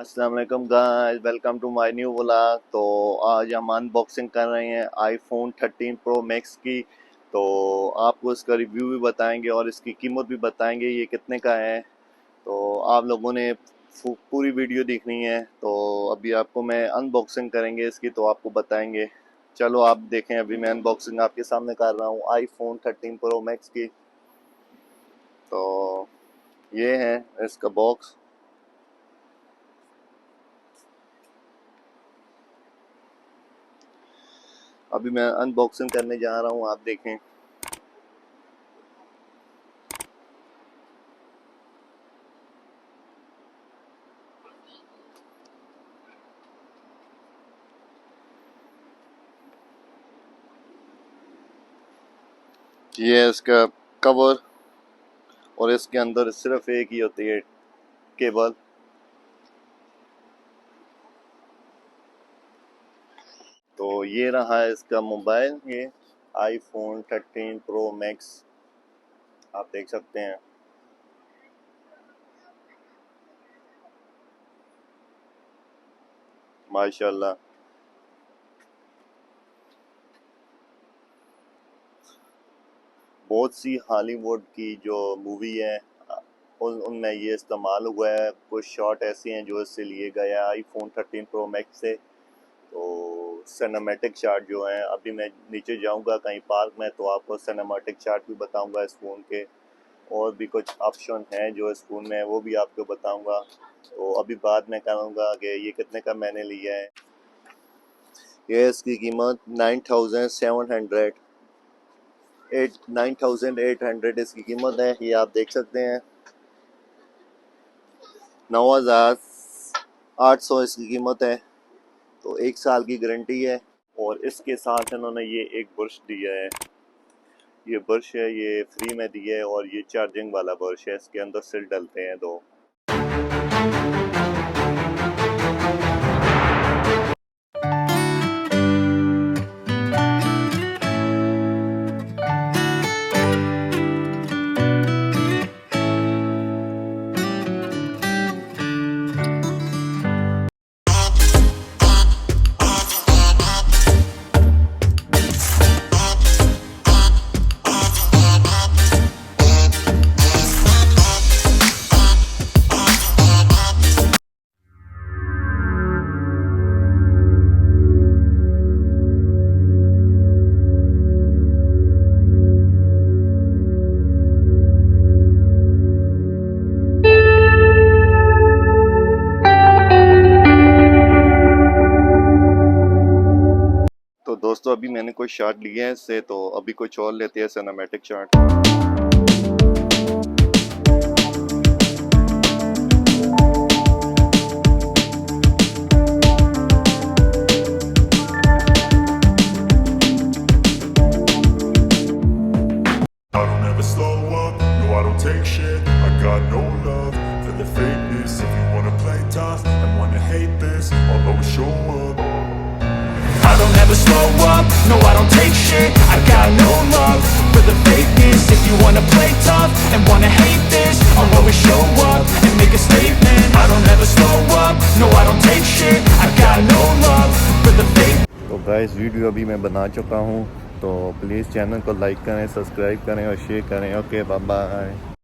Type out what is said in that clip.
अस्सलाम वालेकुम guys, welcome to my new vlog. तो आज हम अनबॉक्सिंग कर रहे हैं आईफोन 13 प्रो मैक्स की। तो आपको इसका रिव्यू भी बताएंगे और इसकी कीमत भी बताएंगे ये कितने का है। तो आप लोगों ने पूरी वीडियो देखनी है। तो अभी आपको मैं अनबॉक्सिंग करेंगे इसकी, तो आपको बताएंगे। चलो आप देखें, अभी मैं अनबॉक्सिंग आपके सामने कर रहा हूँ आईफोन 13 प्रो मैक्स की। तो ये है इसका बॉक्स। अभी मैं अनबॉक्सिंग करने जा रहा हूँ, आप देखें। ये है इसका कवर और इसके अंदर सिर्फ एक ही होती है केबल। तो ये रहा है इसका मोबाइल, ये आईफोन 13 प्रो मैक्स आप देख सकते हैं। माशाल्लाह, बहुत सी हॉलीवुड की जो मूवी है उनमें ये इस्तेमाल हुआ है। कुछ शॉट ऐसे हैं जो इससे लिए गए हैं आईफोन 13 प्रो मैक्स से। तो सिनेमैटिक शॉट जो हैं, अभी मैं नीचे जाऊंगा कहीं पार्क में तो आपको सिनेमैटिक शॉट भी बताऊंगा इस फ़ोन के। और भी कुछ ऑप्शन हैं जो इस फ़ोन में है, वो भी आपको बताऊंगा। तो अभी बाद में कहूँगा कि ये कितने का मैंने लिया है। ये इसकी कीमत 9,800 इसकी कीमत है। ये आप देख सकते हैं 9,800 इसकी कीमत है। तो 1 साल की गारंटी है और इसके साथ इन्होंने ये एक ब्रश दिया है। ये ब्रश है, ये फ्री में दिया है और ये चार्जिंग वाला ब्रश है। इसके अंदर सिल डलते हैं दो। तो दोस्तों अभी मैंने कोई शॉट लिया है इससे, तो अभी कुछ और लेते हैं cinematic shot. I don't ever slow up, no I don't take shit. I got no love for the fakeness. If you wanna play tough and wanna hate this, I'll always show up. I don't ever slow up, no I don't take shit. I got no love for the fakeness. If you wanna play tough and wanna hate this, I'll always show up and make a statement. I don't ever slow up, no I don't take shit. I got no love for the fake. तो guys video अभी मैं बना चुका हूँ, तो please channel को like करें, subscribe करें और शेयर करें। Okay, bye bye.